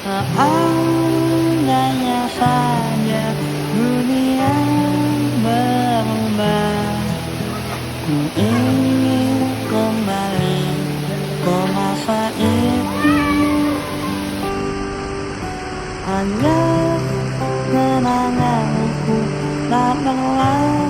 Seandainya saja dunia berubah, ku ingin kembali ke masa itu, agar kenanganku tak berlalu.